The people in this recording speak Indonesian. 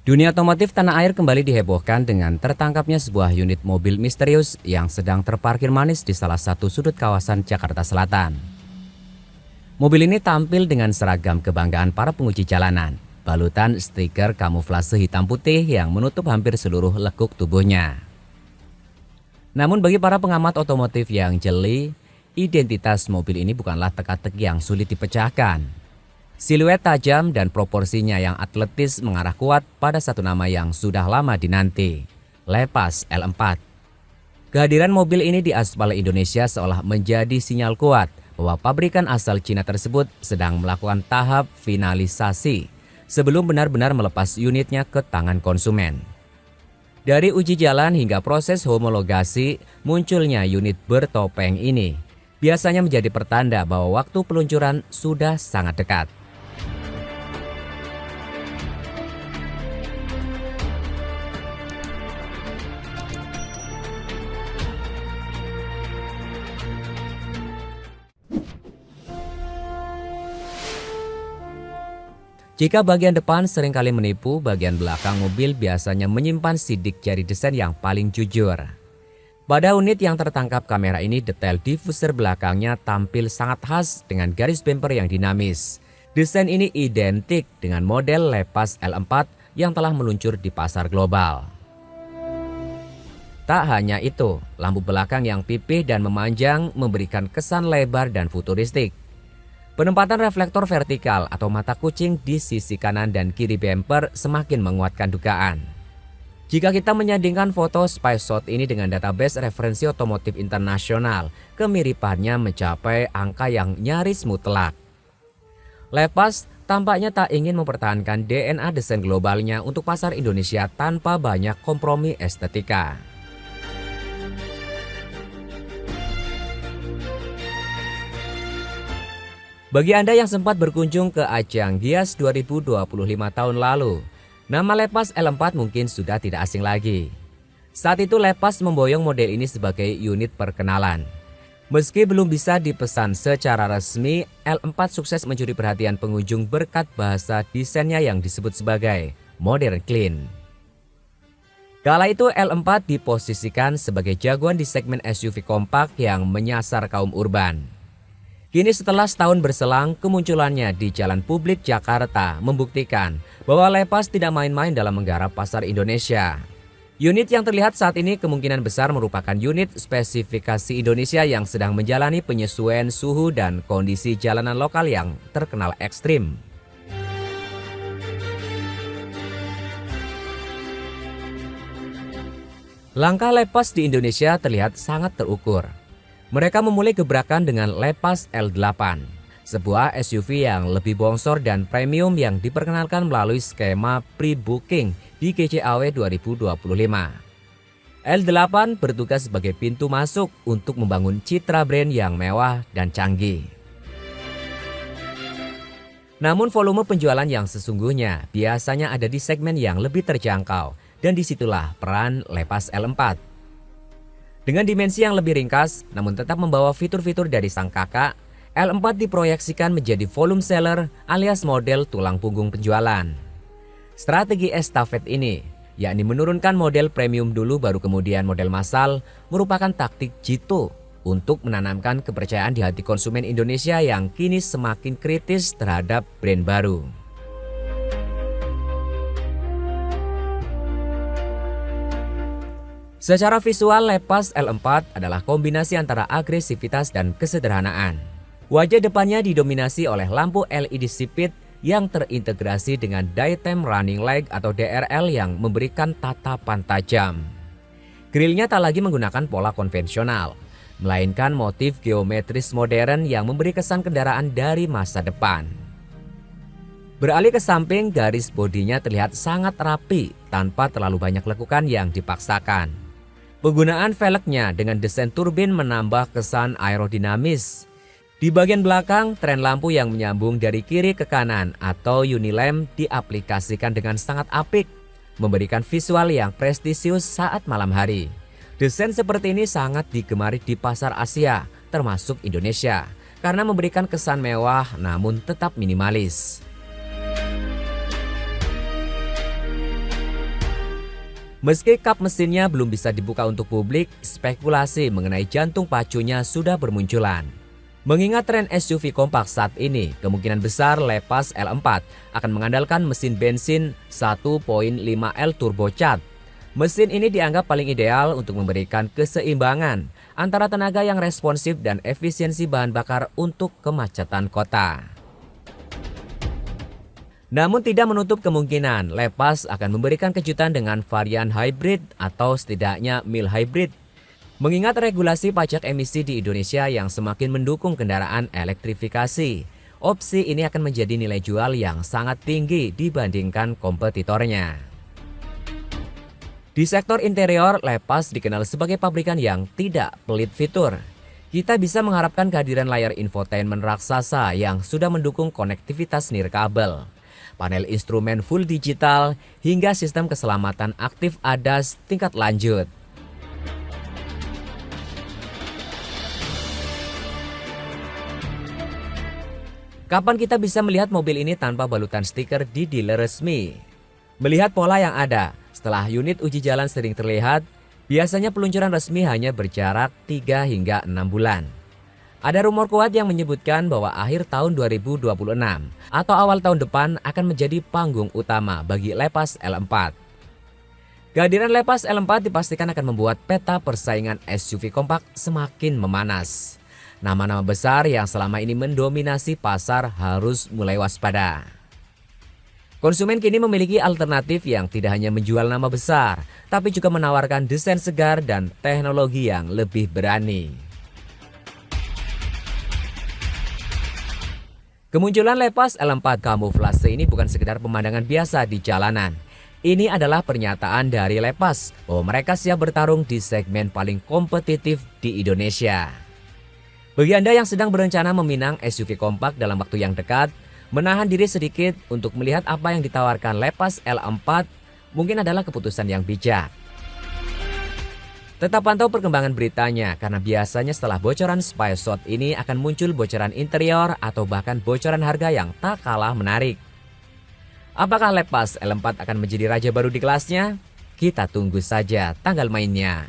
Dunia otomotif tanah air kembali dihebohkan dengan tertangkapnya sebuah unit mobil misterius yang sedang terparkir manis di salah satu sudut kawasan Jakarta Selatan. Mobil ini tampil dengan seragam kebanggaan para penguji jalanan, balutan stiker kamuflase hitam putih yang menutup hampir seluruh lekuk tubuhnya. Namun bagi para pengamat otomotif yang jeli, identitas mobil ini bukanlah teka-teki yang sulit dipecahkan. Siluet tajam dan proporsinya yang atletis mengarah kuat pada satu nama yang sudah lama dinanti, Lepas L4. Kehadiran mobil ini di aspal Indonesia seolah menjadi sinyal kuat bahwa pabrikan asal Cina tersebut sedang melakukan tahap finalisasi sebelum benar-benar melepas unitnya ke tangan konsumen. Dari uji jalan hingga proses homologasi, munculnya unit bertopeng ini biasanya menjadi pertanda bahwa waktu peluncuran sudah sangat dekat. Jika bagian depan seringkali menipu, bagian belakang mobil biasanya menyimpan sidik jari desain yang paling jujur. Pada unit yang tertangkap kamera ini, detail diffuser belakangnya tampil sangat khas dengan garis bumper yang dinamis. Desain ini identik dengan model Lepas L4 yang telah meluncur di pasar global. Tak hanya itu, lampu belakang yang pipih dan memanjang memberikan kesan lebar dan futuristik. Penempatan reflektor vertikal atau mata kucing di sisi kanan dan kiri bumper semakin menguatkan dugaan. Jika kita menyandingkan foto spy shot ini dengan database referensi otomotif internasional, kemiripannya mencapai angka yang nyaris mutlak. Lepas tampaknya tak ingin mempertahankan DNA desain globalnya untuk pasar Indonesia tanpa banyak kompromi estetika. Bagi Anda yang sempat berkunjung ke ajang Gias 2025 tahun lalu, nama Lepas L4 mungkin sudah tidak asing lagi. Saat itu Lepas memboyong model ini sebagai unit perkenalan. Meski belum bisa dipesan secara resmi, L4 sukses mencuri perhatian pengunjung berkat bahasa desainnya yang disebut sebagai modern clean. Kala itu L4 diposisikan sebagai jagoan di segmen SUV kompak yang menyasar kaum urban. Kini setelah setahun berselang, kemunculannya di jalan publik Jakarta membuktikan bahwa Lepas tidak main-main dalam menggarap pasar Indonesia. Unit yang terlihat saat ini kemungkinan besar merupakan unit spesifikasi Indonesia yang sedang menjalani penyesuaian suhu dan kondisi jalanan lokal yang terkenal ekstrim. Langkah Lepas di Indonesia terlihat sangat terukur. Mereka memulai gebrakan dengan Lepas L8, sebuah SUV yang lebih bongsor dan premium yang diperkenalkan melalui skema pre-booking di GCAW 2025. L8 bertugas sebagai pintu masuk untuk membangun citra brand yang mewah dan canggih. Namun volume penjualan yang sesungguhnya biasanya ada di segmen yang lebih terjangkau dan disitulah peran Lepas L4. Dengan dimensi yang lebih ringkas, namun tetap membawa fitur-fitur dari sang kakak, L4 diproyeksikan menjadi volume seller alias model tulang punggung penjualan. Strategi estafet ini, yakni menurunkan model premium dulu baru kemudian model massal, merupakan taktik jitu untuk menanamkan kepercayaan di hati konsumen Indonesia yang kini semakin kritis terhadap brand baru. Secara visual, Lepas L4 adalah kombinasi antara agresivitas dan kesederhanaan. Wajah depannya didominasi oleh lampu LED sipit yang terintegrasi dengan Daytime Running Light atau DRL yang memberikan tatapan tajam. Grillnya tak lagi menggunakan pola konvensional, melainkan motif geometris modern yang memberi kesan kendaraan dari masa depan. Beralih ke samping, garis bodinya terlihat sangat rapi tanpa terlalu banyak lekukan yang dipaksakan. Penggunaan velgnya dengan desain turbin menambah kesan aerodinamis. Di bagian belakang, tren lampu yang menyambung dari kiri ke kanan atau unilamp diaplikasikan dengan sangat apik, memberikan visual yang prestisius saat malam hari. Desain seperti ini sangat digemari di pasar Asia, termasuk Indonesia, karena memberikan kesan mewah namun tetap minimalis. Meski kap mesinnya belum bisa dibuka untuk publik, spekulasi mengenai jantung pacunya sudah bermunculan. Mengingat tren SUV kompak saat ini, kemungkinan besar Lepas L4 akan mengandalkan mesin bensin 1.5L turbocharged. Mesin ini dianggap paling ideal untuk memberikan keseimbangan antara tenaga yang responsif dan efisiensi bahan bakar untuk kemacetan kota. Namun tidak menutup kemungkinan Lepas akan memberikan kejutan dengan varian hybrid atau setidaknya mild hybrid. Mengingat regulasi pajak emisi di Indonesia yang semakin mendukung kendaraan elektrifikasi, opsi ini akan menjadi nilai jual yang sangat tinggi dibandingkan kompetitornya. Di sektor interior, Lepas dikenal sebagai pabrikan yang tidak pelit fitur. Kita bisa mengharapkan kehadiran layar infotainment raksasa yang sudah mendukung konektivitas nirkabel, panel instrumen full digital, hingga sistem keselamatan aktif ADAS tingkat lanjut. Kapan kita bisa melihat mobil ini tanpa balutan stiker di dealer resmi? Melihat pola yang ada, setelah unit uji jalan sering terlihat, biasanya peluncuran resmi hanya berjarak 3 hingga 6 bulan. Ada rumor kuat yang menyebutkan bahwa akhir tahun 2026 atau awal tahun depan akan menjadi panggung utama bagi Lepas L4. Kehadiran Lepas L4 dipastikan akan membuat peta persaingan SUV kompak semakin memanas. Nama-nama besar yang selama ini mendominasi pasar harus mulai waspada. Konsumen kini memiliki alternatif yang tidak hanya menjual nama besar, tapi juga menawarkan desain segar dan teknologi yang lebih berani. Kemunculan Lepas L4 kamuflase ini bukan sekedar pemandangan biasa di jalanan. Ini adalah pernyataan dari Lepas bahwa mereka siap bertarung di segmen paling kompetitif di Indonesia. Bagi Anda yang sedang berencana meminang SUV kompak dalam waktu yang dekat, menahan diri sedikit untuk melihat apa yang ditawarkan Lepas L4 mungkin adalah keputusan yang bijak. Tetap pantau perkembangan beritanya karena biasanya setelah bocoran spy shot ini akan muncul bocoran interior atau bahkan bocoran harga yang tak kalah menarik. Apakah Lepas L4 akan menjadi raja baru di kelasnya? Kita tunggu saja tanggal mainnya.